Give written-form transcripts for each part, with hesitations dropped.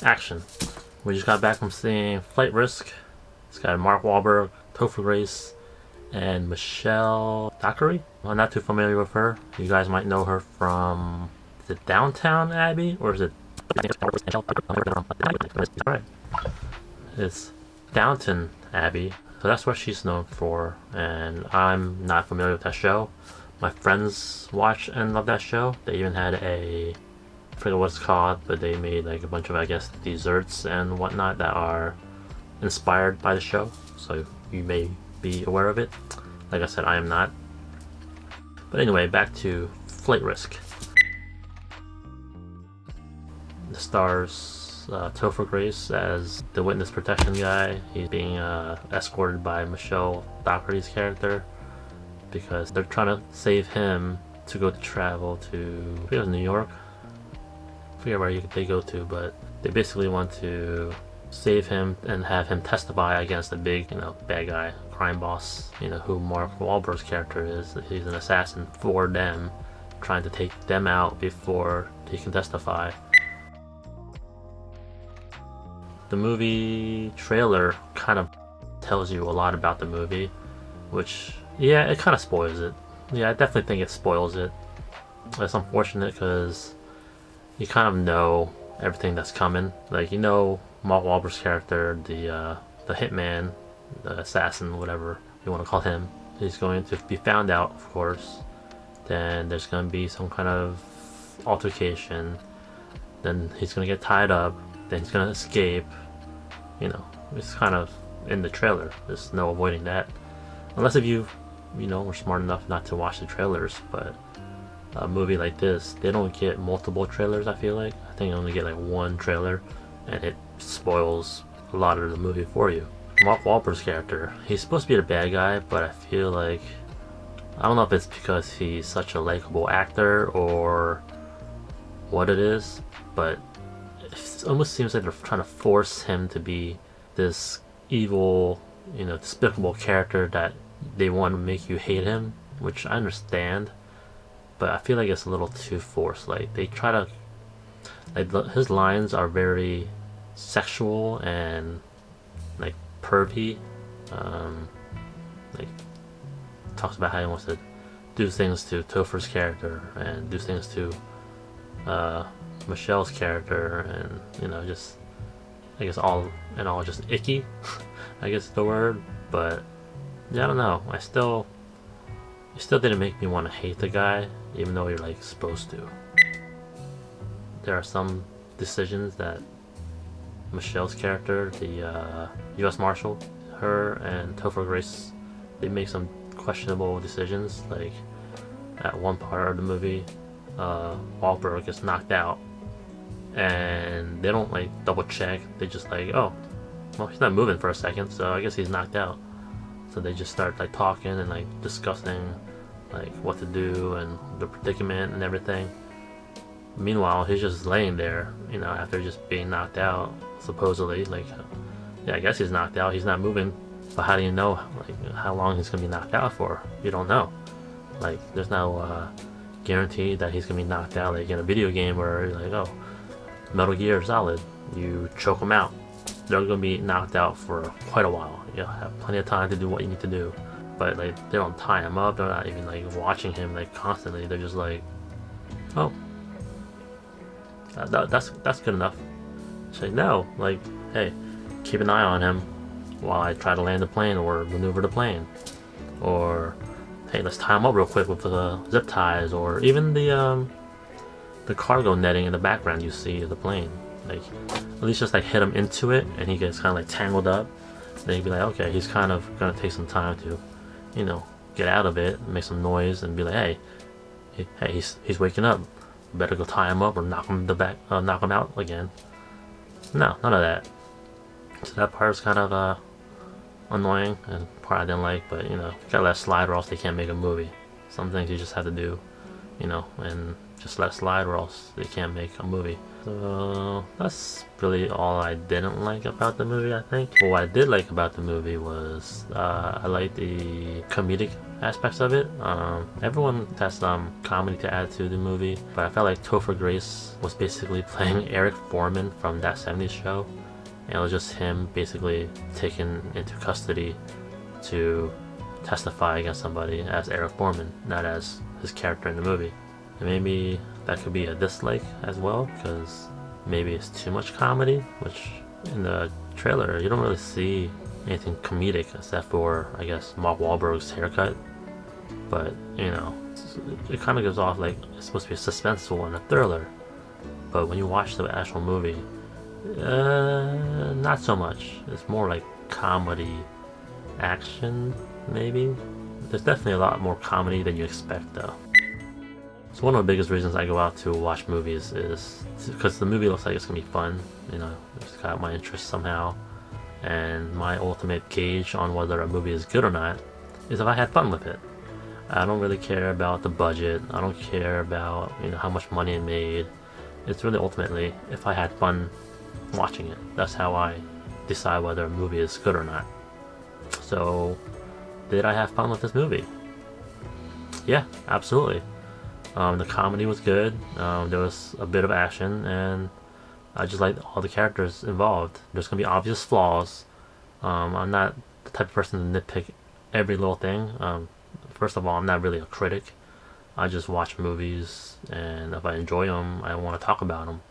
Action. We just got back from seeing Flight Risk. It's got Mark Wahlberg, Topher Grace, and Michelle Dockery. I'm not too familiar with her. You guys might know her from the Downtown Abbey, or is it? Right. It's Downton Abbey, so that's what she's known for. And I'm not familiar with that show. My friends watch and love that show. They even had I forget what it's called, but they made like a bunch of, I guess, desserts and whatnot that are inspired by the show. So you may be aware of it. Like I said, I am not. But anyway, back to Flight Risk. The stars Topher Grace as the witness protection guy. He's being escorted by Michelle Dockery's character because they're trying to save him to go to travel to, I think it was New York. I forget where they go to, but they basically want to save him and have him testify against a big, bad guy, crime boss, who Mark Wahlberg's character is. He's an assassin for them, trying to take them out before he can testify. The movie trailer kind of tells you a lot about the movie, which, yeah, it kind of spoils it. Yeah, I definitely think it spoils it. It's unfortunate because you kind of know everything that's coming. Like, Mark Wahlberg's character, the hitman, the assassin, whatever you want to call him, he's going to be found out, of course. Then there's going to be some kind of altercation. Then he's going to get tied up. Then he's going to escape. It's kind of in the trailer. There's no avoiding that. Unless if you were smart enough not to watch the trailers. But a movie like this, they don't get multiple trailers, I feel like. I think you only get like one trailer, and it spoils a lot of the movie for you. Mark Wahlberg's character, he's supposed to be the bad guy, but I feel like, I don't know if it's because he's such a likable actor or what it is, but it almost seems like they're trying to force him to be this evil, despicable character that they want to make you hate him, which I understand, but I feel like it's a little too forced. Like, they try to, his lines are very sexual and like pervy. Like, talks about how he wants to do things to Topher's character and do things to Michelle's character, and just, I guess, all in all, just icky. I guess is the word. But yeah, I don't know. It still didn't make me want to hate the guy, even though you're like supposed to. There are some decisions that Michelle's character, the U.S. Marshal, her and Topher Grace, they make some questionable decisions. Like, at one part of the movie, Wahlberg gets knocked out, and they don't like double check. They just like, oh, well, he's not moving for a second, so I guess he's knocked out. So they just start like talking and like discussing like what to do and the predicament and everything. Meanwhile, he's just laying there, after just being knocked out, supposedly. Like, yeah, I guess he's knocked out. He's not moving. But how do you know like how long he's gonna be knocked out for? You don't know. Like, there's no guarantee that he's gonna be knocked out like in a video game where you're like, oh, Metal Gear Solid, you choke them out. They're gonna be knocked out for quite a while. You'll have plenty of time to do what you need to do. But like, they don't tie him up. They're not even like watching him like constantly. They're just like, oh, that's good enough. Say no, like, hey, keep an eye on him while I try to land the plane or maneuver the plane, or hey, let's tie him up real quick with the zip ties, or even the cargo netting in the background you see of the plane. Like, at least just like hit him into it, and he gets kind of like tangled up. Then you'd be like, okay, he's kind of gonna take some time to, get out of it, make some noise, and be like, hey, he's waking up. Better go tie him up or knock him out again. No, none of that. So that part is kind of annoying, and part I didn't like. But gotta let it slide, or else they can't make a movie. Some things you just have to do, and just let it slide, or else they can't make a movie. So that's really all I didn't like about the movie, I think. But what I did like about the movie was I liked the comedic aspects of it. Everyone has some comedy to add to the movie, but I felt like Topher Grace was basically playing Eric Foreman from That 70s Show, and it was just him basically taken into custody to testify against somebody as Eric Foreman, not as his character in the movie. And maybe that could be a dislike as well, because maybe it's too much comedy, which in the trailer you don't really see anything comedic except for, I guess, Mark Wahlberg's haircut. But, you know, it kind of gives off like it's supposed to be suspenseful and a thriller. But when you watch the actual movie, not so much. It's more like comedy, action, maybe. There's definitely a lot more comedy than you expect, though. So one of the biggest reasons I go out to watch movies is because the movie looks like it's gonna be fun. You know, it's got my interest somehow. And my ultimate gauge on whether a movie is good or not is if I had fun with it. I don't really care about the budget. I don't care about, you know, how much money it made. It's really ultimately if I had fun watching it. That's how I decide whether a movie is good or not. So, did I have fun with this movie? Yeah, absolutely. The comedy was good. There was a bit of action, and I just liked all the characters involved. There's gonna be obvious flaws. I'm not the type of person to nitpick every little thing. First of all, I'm not really a critic. I just watch movies, and if I enjoy them, I want to talk about them.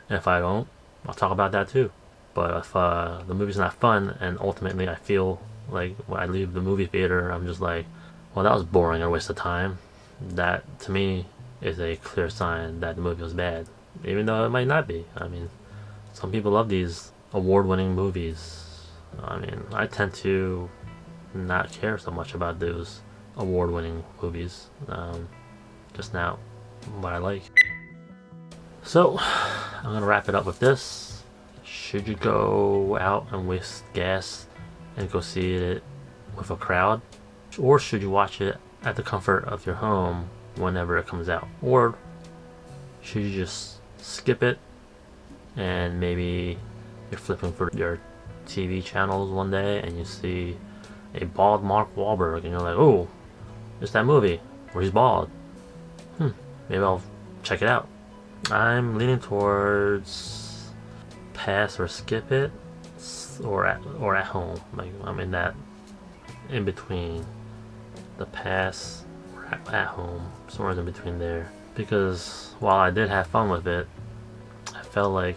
And if I don't, I'll talk about that too. But if the movie's not fun, and ultimately I feel like when I leave the movie theater, I'm just like, well, that was boring or a waste of time. That, to me, is a clear sign that the movie was bad. Even though it might not be. I mean, some people love these award-winning movies. I mean, I tend to not care so much about those award-winning movies. Just not what I like. So, I'm gonna wrap it up with this. Should you go out and waste gas and go see it with a crowd? Or should you watch it at the comfort of your home whenever it comes out? Or should you just skip it and maybe you're flipping for your TV channels one day and you see a bald Mark Wahlberg and you're like, oh, it's that movie where he's bald. Maybe I'll check it out. I'm leaning towards pass or skip it, or at home. Like I'm in that in between, the pass or at home, somewhere in between there. Because while I did have fun with it, I felt like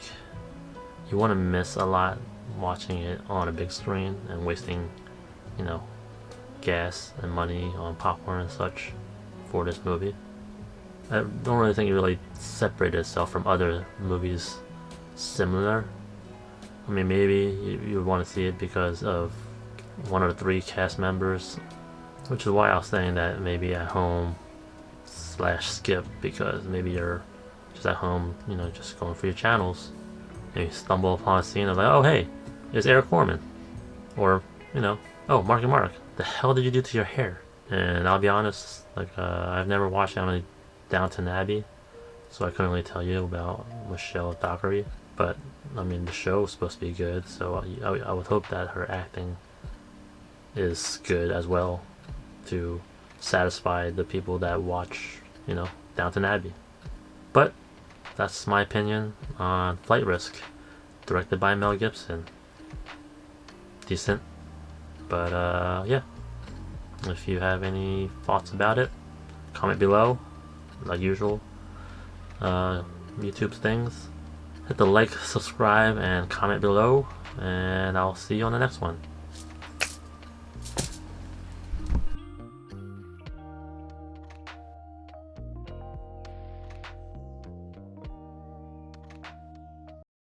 you want to miss a lot watching it on a big screen and wasting, you know, gas and money on popcorn and such for this movie. I don't really think it really separated itself from other movies similar. I mean, maybe you would want to see it because of one of the 3 cast members, which is why I was saying that maybe at home / skip, because maybe you're just at home, you know, just going through your channels and you stumble upon a scene of like, oh hey, it's Eric Foreman, or, you know, oh, Mark, the hell did you do to your hair? And I'll be honest, like I've never watched Downton Abbey, so I couldn't really tell you about Michelle Dockery. But I mean, the show was supposed to be good, so I would hope that her acting is good as well to satisfy the people that watch, you know, Downton Abbey. But that's my opinion on Flight Risk, directed by Mel Gibson. Decent, but yeah. If you have any thoughts about it, comment below, like usual. YouTube's things. Hit the like, subscribe, and comment below, and I'll see you on the next one.